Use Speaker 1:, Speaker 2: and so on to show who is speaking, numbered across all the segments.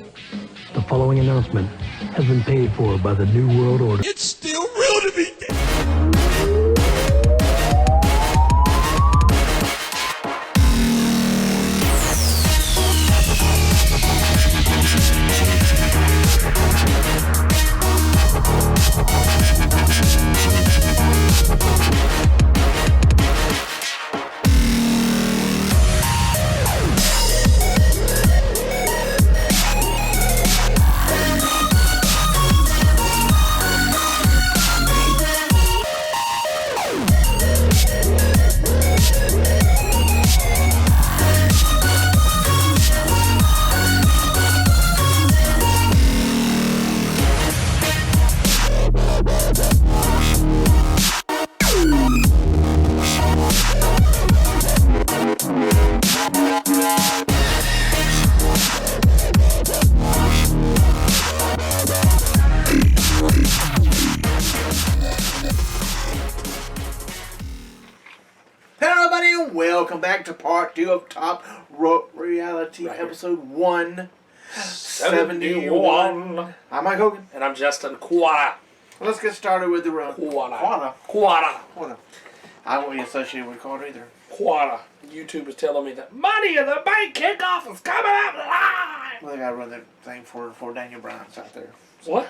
Speaker 1: The following announcement has been paid for by the New World Order.
Speaker 2: It's still real to me.
Speaker 3: Welcome back to part 2 of Top Rope Reality, episode 171. I'm Mike Hogan.
Speaker 4: And I'm Justin Quada.
Speaker 3: Let's get started with the
Speaker 4: Quada.
Speaker 3: I won't be associated with Quada either.
Speaker 4: Quada. YouTube is telling me that Money in the Bank kickoff is coming up live.
Speaker 3: Well, they gotta run that thing for Daniel Bryan's out there.
Speaker 4: What?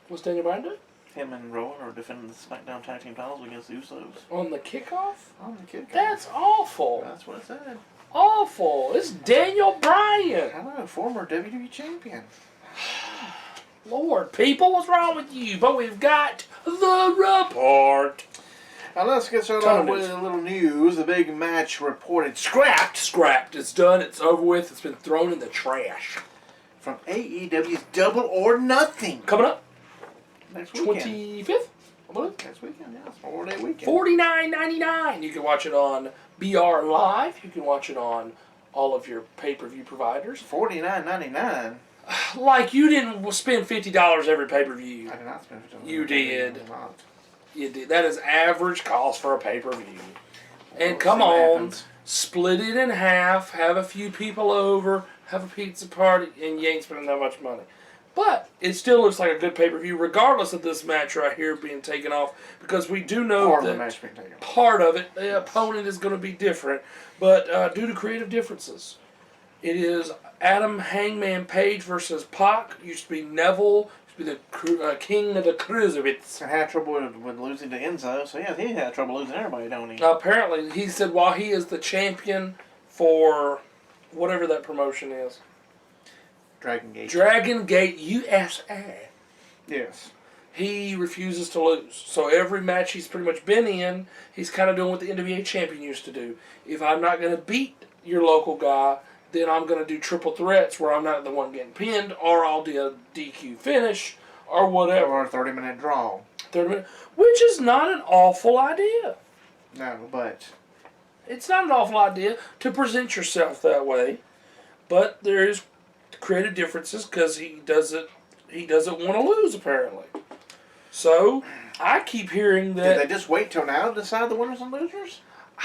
Speaker 4: What's Daniel Bryan doing?
Speaker 3: Him and Rowan are defending the SmackDown Tag Team titles against the Usos.
Speaker 4: On the kickoff?
Speaker 3: On the kickoff.
Speaker 4: That's awful.
Speaker 3: That's what it said.
Speaker 4: Awful. It's Daniel Bryan.
Speaker 3: I know, former WWE champion.
Speaker 4: Lord, people, what's wrong with you? But we've got the report.
Speaker 3: Now let's get started off with a little news. The big match reported scrapped.
Speaker 4: Scrapped. It's done. It's over with. It's been thrown in the trash.
Speaker 3: From AEW's Double or Nothing.
Speaker 4: Coming up.
Speaker 3: Next weekend.
Speaker 4: 25th?
Speaker 3: Next weekend, yeah. It's a 4-day weekend.
Speaker 4: $49.99. You can watch it on BR Live. You can watch it on all of your pay-per-view providers.
Speaker 3: $49.99.
Speaker 4: Like you didn't spend $50 every pay-per-view.
Speaker 3: I did not spend $50.
Speaker 4: You did. You did. That is average cost for a pay-per-view. And come on, split it in half, have a few people over, have a pizza party, and you ain't spending that much money. But it still looks like a good pay-per-view, regardless of this match right here being taken off, because we do know part of it, the opponent is going to be different, but due to creative differences. It is Adam Hangman Page versus Pac. Used to be Neville, used to be the king of the cruiserweights.
Speaker 3: And had trouble with losing to Enzo, so yeah, he had trouble losing everybody, don't he?
Speaker 4: Apparently, he said while he is the champion for whatever that promotion is. Dragon Gate USA.
Speaker 3: Yes.
Speaker 4: He refuses to lose. So every match he's pretty much been in, he's kind of doing what the NWA champion used to do. If I'm not going to beat your local guy, then I'm going to do triple threats where I'm not the one getting pinned, or I'll do a DQ finish, or whatever.
Speaker 3: Or a 30-minute draw.
Speaker 4: 30-minute, which is not an awful idea.
Speaker 3: No, but
Speaker 4: it's not an awful idea to present yourself that way. But there is creative differences because he doesn't want to lose, apparently. So I keep hearing that.
Speaker 3: Did they just wait till now to decide the winners and losers?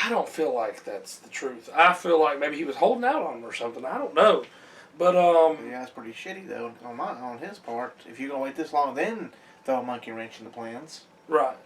Speaker 4: I don't feel like that's the truth. I feel like maybe he was holding out on him or something. I don't know. But
Speaker 3: yeah, it's pretty shitty though on his part. If you're gonna wait this long, then throw a monkey wrench in the plans.
Speaker 4: Right.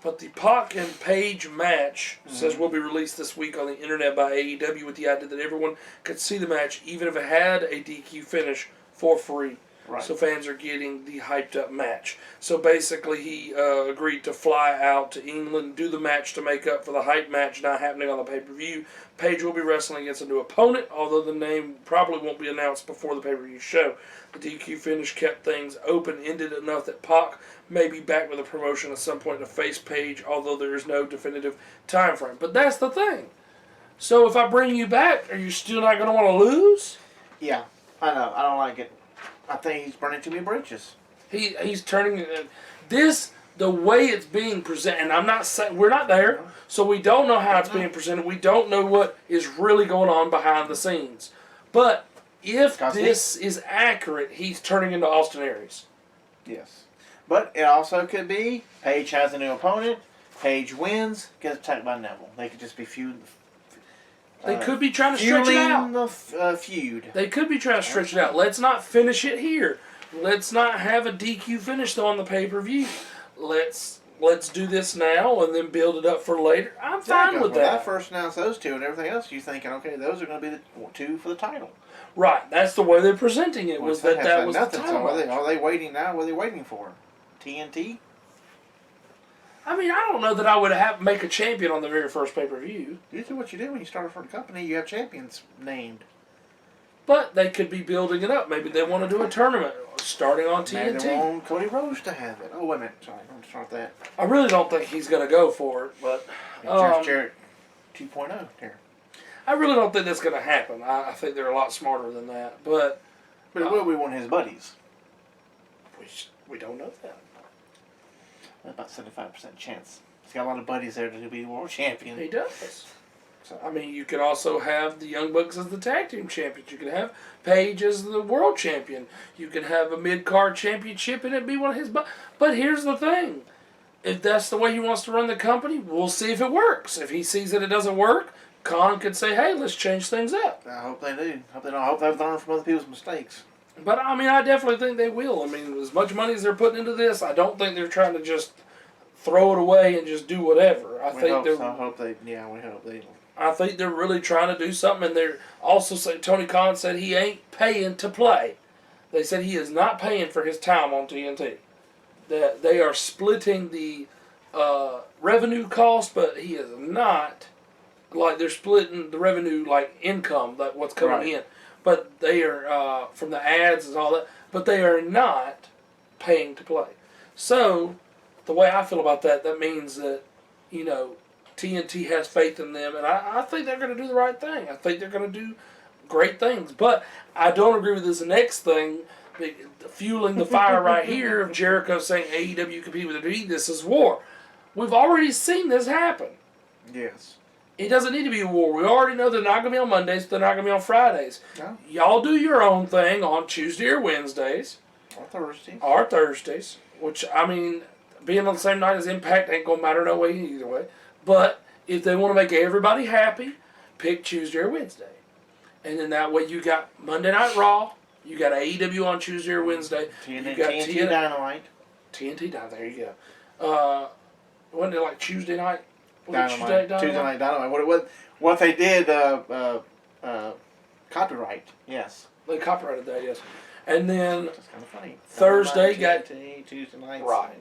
Speaker 4: But the Pac and Page match says will be released this week on the internet by AEW with the idea that everyone could see the match, even if it had a DQ finish, for free.
Speaker 3: Right.
Speaker 4: So fans are getting the hyped up match. So basically he agreed to fly out to England, do the match to make up for the hype match not happening on the pay-per-view. Page will be wrestling against a new opponent, although the name probably won't be announced before the pay-per-view show. The DQ finish kept things open-ended enough that Pac may be back with the promotion at some point to face Page, although there is no definitive time frame. But that's the thing. So if I bring you back, are you still not going to want to lose?
Speaker 3: Yeah, I know. I don't like it. I think he's burning too many bridges.
Speaker 4: He's turning this the way it's being presented. And I'm not saying we're not there, so we don't know how it's being presented. We don't know what is really going on behind the scenes. But if this is accurate, he's turning into Austin Aries.
Speaker 3: Yes, but it also could be Page has a new opponent. Page wins, gets attacked by Neville. They could just be feud.
Speaker 4: They could be trying to stretch it out.
Speaker 3: The feud.
Speaker 4: They could be trying to stretch it out. Let's not finish it here. Let's not have a DQ finish on the pay-per-view. Let's do this now and then build it up for later. I'm fine with
Speaker 3: when
Speaker 4: that.
Speaker 3: I first announced those two and everything else, you're thinking, okay, those are going to be the two for the title.
Speaker 4: Right. That's the way they're presenting it. Was that was
Speaker 3: nothing,
Speaker 4: the title match.
Speaker 3: Are they waiting now? What are they waiting for? TNT?
Speaker 4: I mean, I don't know that I would make a champion on the very first pay-per-view.
Speaker 3: Usually what you do when you start a front company, you have champions named.
Speaker 4: But they could be building it up. Maybe they want to do a tournament starting on TNT.
Speaker 3: Maybe they want Cody Rhodes to have it. Oh, wait a minute. Sorry, I'm going to start that.
Speaker 4: I really don't think he's going to go for it, but
Speaker 3: Jarrett 2.0 there.
Speaker 4: I really don't think that's going to happen. I think they're a lot smarter than that. But
Speaker 3: it will be one of his buddies.
Speaker 4: We don't know that.
Speaker 3: About 75% chance. He's got a lot of buddies there to be world champion.
Speaker 4: He does. So, I mean, you could also have the Young Bucks as the tag team champions. You could have Paige as the world champion. You could have a mid-card championship and it be one of his... But here's the thing. If that's the way he wants to run the company, we'll see if it works. If he sees that it doesn't work, Khan could say, hey, let's change things up.
Speaker 3: I hope they do. I hope they've learned from other people's mistakes.
Speaker 4: But, I mean, I definitely think they will. I mean, as much money as they're putting into this, I don't think they're trying to just throw it away and just do whatever.
Speaker 3: We hope they...
Speaker 4: I think they're really trying to do something, and they're also saying, Tony Khan said he ain't paying to play. They said he is not paying for his time on TNT. That they are splitting the revenue cost, but he is not, like they're splitting the revenue, like income, like what's coming in. But they are, from the ads and all that, but they are not paying to play. So, the way I feel about that, that means that, you know, TNT has faith in them, and I think they're going to do the right thing. I think they're going to do great things. But I don't agree with this next thing, fueling the fire right here of Jericho saying AEW compete with WWE. This is war. We've already seen this happen.
Speaker 3: Yes.
Speaker 4: It doesn't need to be a war. We already know they're not going to be on Mondays, they're not going to be on Fridays.
Speaker 3: No.
Speaker 4: Y'all do your own thing on Tuesday or Wednesdays.
Speaker 3: Or
Speaker 4: Thursdays. Which, I mean, being on the same night as Impact ain't going to matter no way either way. But if they want to make everybody happy, pick Tuesday or Wednesday. And then that way you got Monday Night Raw, you got AEW on Tuesday or Wednesday.
Speaker 3: TNT,
Speaker 4: you got
Speaker 3: TNT Dynamite.
Speaker 4: TNT Dynamite, there you go. Wasn't it like Tuesday night?
Speaker 3: Dynamite. Tuesday Night Dynamite. What they did, copyright, yes.
Speaker 4: They copyrighted that, yes. And then
Speaker 3: That's kind of funny.
Speaker 4: Thursday
Speaker 3: TNT, Tuesday nights.
Speaker 4: Right.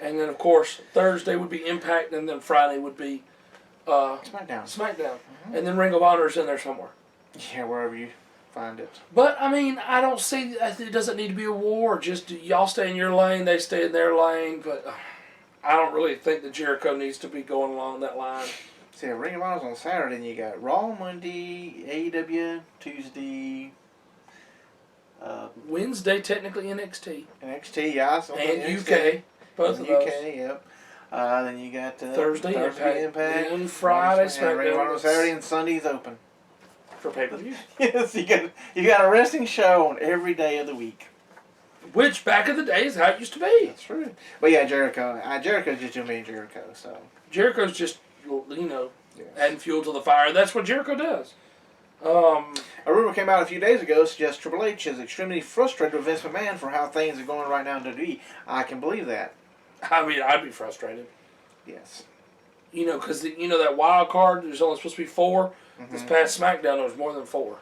Speaker 4: And then, of course, Thursday would be Impact, and then Friday would be
Speaker 3: SmackDown.
Speaker 4: Mm-hmm. And then Ring of Honor's in there somewhere.
Speaker 3: Yeah, wherever you find it.
Speaker 4: But, I mean, I don't see, it doesn't need to be a war. Just y'all stay in your lane, they stay in their lane. But I don't really think that Jericho needs to be going along that line.
Speaker 3: See, Ring of Honor's on Saturday, and you got Raw Monday, AEW Tuesday.
Speaker 4: Wednesday, technically NXT.
Speaker 3: NXT, yeah.
Speaker 4: And
Speaker 3: NXT.
Speaker 4: UK. Both of
Speaker 3: UK,
Speaker 4: those.
Speaker 3: yep. Then you got
Speaker 4: Thursday Impact.
Speaker 3: Then
Speaker 4: Friday
Speaker 3: SmackDown. Ring of Honor
Speaker 4: SmackDown.
Speaker 3: Saturday, and Sunday's open.
Speaker 4: For pay-per-view.
Speaker 3: Yes, you got a wrestling show on every day of the week.
Speaker 4: Which, back in the day, is how it used to be.
Speaker 3: That's true. But yeah, Jericho. Jericho's just being Jericho, so.
Speaker 4: Jericho's just, you know,
Speaker 3: Yes.
Speaker 4: adding fuel to the fire. That's what Jericho does.
Speaker 3: A rumor came out a few days ago suggests Triple H is extremely frustrated with Vince McMahon for how things are going right now in WWE. I can believe that.
Speaker 4: I mean, I'd be frustrated.
Speaker 3: Yes.
Speaker 4: You know, because, you know, that wild card, there's only supposed to be 4. This past SmackDown, there was more than 4.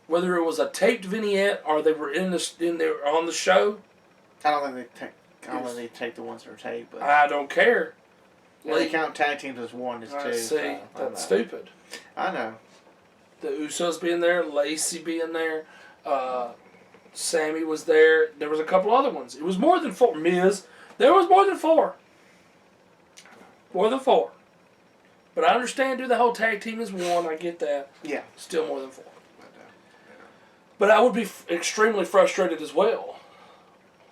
Speaker 4: Whether it was a taped vignette or they were in there on the show,
Speaker 3: I don't think they take the ones that are taped, but
Speaker 4: I don't care.
Speaker 3: they count tag teams as one, as two.
Speaker 4: See,
Speaker 3: So,
Speaker 4: that's stupid.
Speaker 3: I know.
Speaker 4: The Usos being there, Lacey being there, Sammy was there. There was a couple other ones. It was more than 4. Miz, there was more than 4. More than 4. But I understand the whole tag team is one. I get that.
Speaker 3: Yeah.
Speaker 4: Still more than 4. But I would be extremely frustrated as well.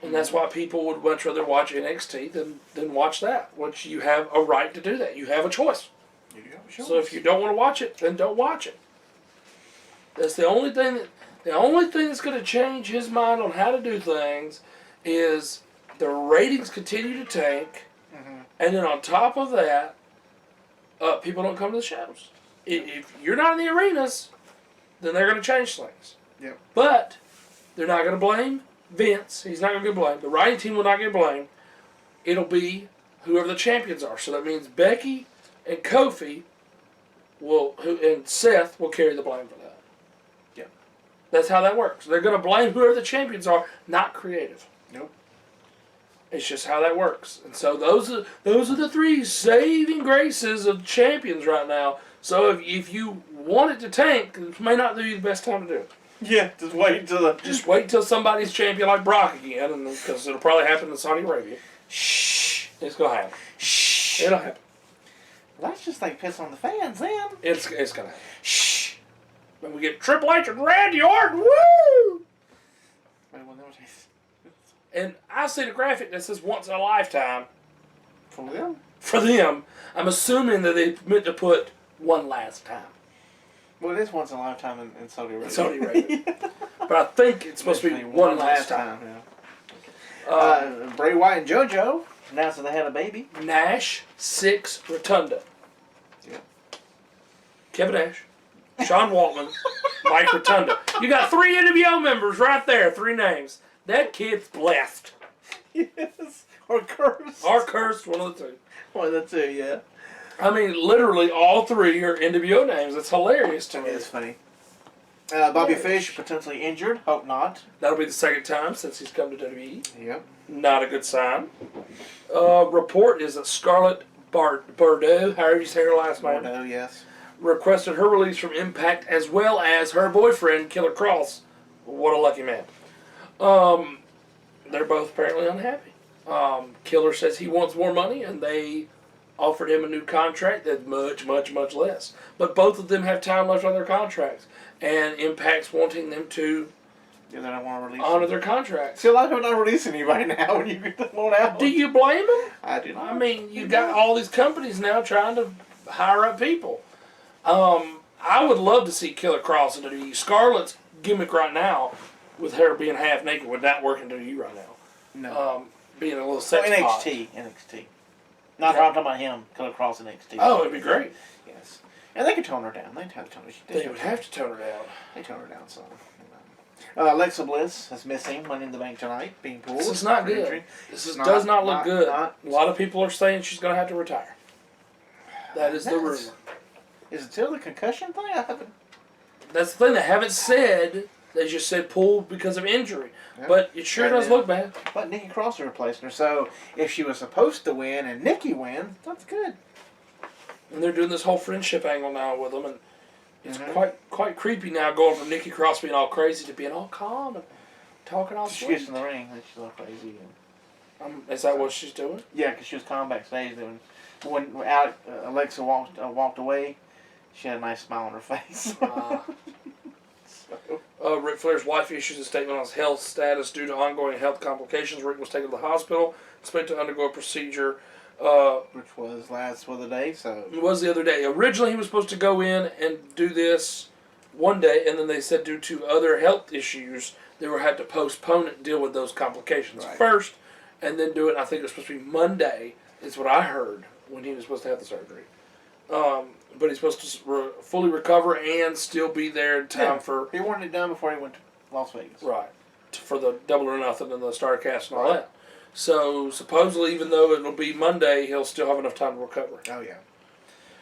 Speaker 4: And that's why people would much rather watch NXT than watch that. Which you have a right to do that. You have a choice.
Speaker 3: You do have a choice.
Speaker 4: So if you don't want to watch it, then don't watch it. That's the only thing that's going to change his mind on how to do things is the ratings continue to tank, and then on top of that, people don't come to the shows. If you're not in the arenas, then they're going to change things.
Speaker 3: Yep.
Speaker 4: But they're not going to blame Vince. He's not going to get blamed. The writing team will not get blamed. It'll be whoever the champions are. So that means Becky and Kofi and Seth will carry the blame for that.
Speaker 3: Yep.
Speaker 4: That's how that works. They're going to blame whoever the champions are, not creative.
Speaker 3: Nope.
Speaker 4: It's just how that works. And so those are the three saving graces of champions right now. So if you want it to tank, it may not be the best time to do it.
Speaker 3: Yeah, just wait until
Speaker 4: somebody's champion like Brock again, and because it'll probably happen in Saudi Arabia.
Speaker 3: Shh.
Speaker 4: It's gonna happen.
Speaker 3: Shh.
Speaker 4: It'll happen.
Speaker 3: Well, that's just like piss on the fans, then.
Speaker 4: It's gonna happen.
Speaker 3: Shh.
Speaker 4: When we get Triple H and Randy Orton, woo! And I see the graphic that says once in a lifetime.
Speaker 3: For them?
Speaker 4: For them, I'm assuming that they meant to put one last time.
Speaker 3: Well, it is once in a lifetime in Saudi Arabia.
Speaker 4: Saudi Arabia. But I think it's supposed to be one last time.
Speaker 3: Yeah. Bray Wyatt and JoJo announced that they had a baby.
Speaker 4: Nash, Six, Rotunda.
Speaker 3: Yeah.
Speaker 4: Kevin Nash, Sean Waltman, Mike Rotunda. You got 3 NWO members right there, 3 names. That kid's blessed.
Speaker 3: Yes. Or cursed.
Speaker 4: Or cursed, one of the two.
Speaker 3: One of the two, yeah.
Speaker 4: I mean, literally all 3 are NWO names. It's hilarious to me.
Speaker 3: It's funny. Bobby Fish potentially injured. Hope not.
Speaker 4: That'll be the second time since he's come to WWE.
Speaker 3: Yep.
Speaker 4: Not a good sign. Report is that Scarlett Bordeaux, however you say her last name,
Speaker 3: Bordeaux, yes.
Speaker 4: requested her release from Impact as well as her boyfriend, Killer Cross. What a lucky man. They're both apparently unhappy. Killer says he wants more money, and they offered him a new contract that's much, much, much less. But both of them have time left on their contracts, and Impact's wanting them to
Speaker 3: Yeah, they don't want to release
Speaker 4: honor
Speaker 3: them.
Speaker 4: their contracts.
Speaker 3: See, a lot of people not releasing anybody now when you get the loan out.
Speaker 4: Do you blame them?
Speaker 3: I do not.
Speaker 4: I mean, you got all these companies now trying to hire up people. I would love to see Killer Cross in WWE. Scarlett's gimmick right now, with her being half naked, would not work in WWE right now.
Speaker 3: No.
Speaker 4: Being a little sex pot.
Speaker 3: NXT. Not
Speaker 4: Yeah.
Speaker 3: I'm talking about him, Killer Cross NXT.
Speaker 4: Oh, it'd be great.
Speaker 3: Yes. And they could tone her down. They'd have to tone her down.
Speaker 4: They would have to tone her down.
Speaker 3: They tone her down some. Alexa Bliss is missing Money in the Bank tonight, being pulled.
Speaker 4: This is not
Speaker 3: for
Speaker 4: good.
Speaker 3: injury.
Speaker 4: Does not look good.
Speaker 3: not-
Speaker 4: A lot of people are saying she's going to have to retire. That is the rumor.
Speaker 3: Is it still the concussion thing? I haven't.
Speaker 4: That's the thing. They haven't said. They just said pulled because of injury.
Speaker 3: Yeah.
Speaker 4: But it sure
Speaker 3: And
Speaker 4: does
Speaker 3: then-
Speaker 4: look bad.
Speaker 3: But Nikki Cross is replacing her, so if she was supposed to win and Nikki wins, that's good.
Speaker 4: And they're doing this whole friendship angle now with them, and it's
Speaker 3: Mhm.
Speaker 4: quite creepy now, going from Nikki Cross being all crazy to being all calm and talking all
Speaker 3: She
Speaker 4: sweet.
Speaker 3: gets in the ring, and she's all crazy. And,
Speaker 4: Is that what she's doing?
Speaker 3: yeah, because she was calm backstage. Then when Alexa walked away, she had a nice smile on her face.
Speaker 4: Ric Flair's wife issues a statement on his health status due to ongoing health complications. Rick was taken to the hospital, expected to undergo a procedure.
Speaker 3: Which was last other day, so.
Speaker 4: It was the other day. Originally, he was supposed to go in and do this one day, and then they said due to other health issues, they were had to postpone it and deal with those complications
Speaker 3: Right.
Speaker 4: first, and then do it. I think it was supposed to be Monday, is what I heard when he was supposed to have the surgery. But he's supposed to fully recover and still be there in time for
Speaker 3: He wanted it done before he went to Las Vegas.
Speaker 4: right for the Double or Nothing and the StarCast and all
Speaker 3: Right.
Speaker 4: that. So supposedly, even though it'll be Monday, he'll still have enough time to recover.
Speaker 3: Oh yeah.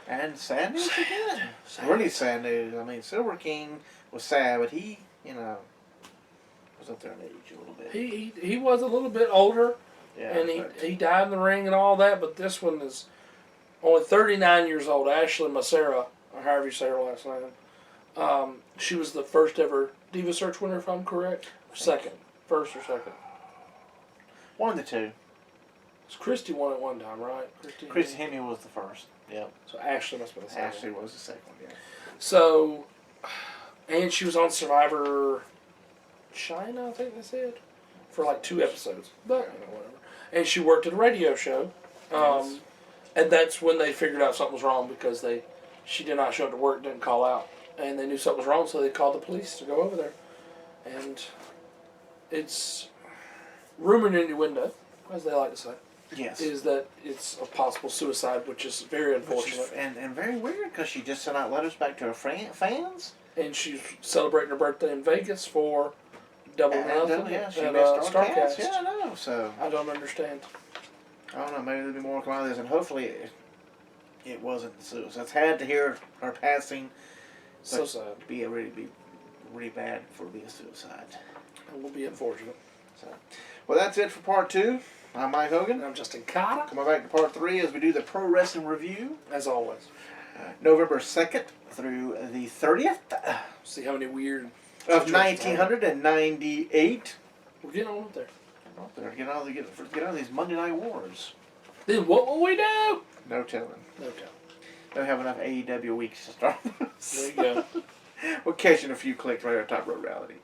Speaker 3: And sad news again. Really sad news. I mean, Silver King was sad, but he, was up there in age a little bit.
Speaker 4: He was a little bit older,
Speaker 3: Yeah.
Speaker 4: and
Speaker 3: but-
Speaker 4: he died in the ring and all that. But this one is only 39 years old. Ashley Macera, or however you say her last name. She was the first ever Diva Search winner, if I'm correct. Second, first or second.
Speaker 3: one of the two.
Speaker 4: Christy won at one time, right?
Speaker 3: Christy Hemme was the first. Yep.
Speaker 4: So Ashley must have been the second.
Speaker 3: Ashley was the second one. Yeah.
Speaker 4: So, and she was on Survivor China, I think they said, for like 2 episodes. But, whatever. And she worked at a radio show.
Speaker 3: Yes.
Speaker 4: And that's when they figured out something was wrong because she did not show up to work, didn't call out. And they knew something was wrong, so they called the police to go over there. And it's rumor and innuendo, as they like to say.
Speaker 3: Yes.
Speaker 4: is that it's a possible suicide, which is very
Speaker 3: Which is,
Speaker 4: unfortunate.
Speaker 3: and very weird because she just sent out letters back to her fans.
Speaker 4: And she's celebrating her birthday in Vegas for Double Nothing
Speaker 3: Yeah, she
Speaker 4: and
Speaker 3: missed
Speaker 4: Starcast.
Speaker 3: Yeah, I know. So
Speaker 4: I don't understand.
Speaker 3: I don't know. Maybe there'll be more come out of this, and hopefully it wasn't suicide. It's had to hear her passing.
Speaker 4: So sad.
Speaker 3: Be really bad for it to be a suicide.
Speaker 4: It will be unfortunate.
Speaker 3: So, well, that's it for part 2. I'm Mike Hogan.
Speaker 4: And I'm Justin Carter,
Speaker 3: Coming back to part 3 as we do the pro wrestling review.
Speaker 4: as always.
Speaker 3: November 2nd through the 30th
Speaker 4: See how many weird
Speaker 3: of
Speaker 4: situations
Speaker 3: 1998.
Speaker 4: we're getting on up there.
Speaker 3: They're getting all these Monday Night Wars.
Speaker 4: Then what will we do?
Speaker 3: No telling.
Speaker 4: No tell.
Speaker 3: Don't have enough AEW weeks to start.
Speaker 4: There you go.
Speaker 3: We're catching a few clicks right on Top Road Reality.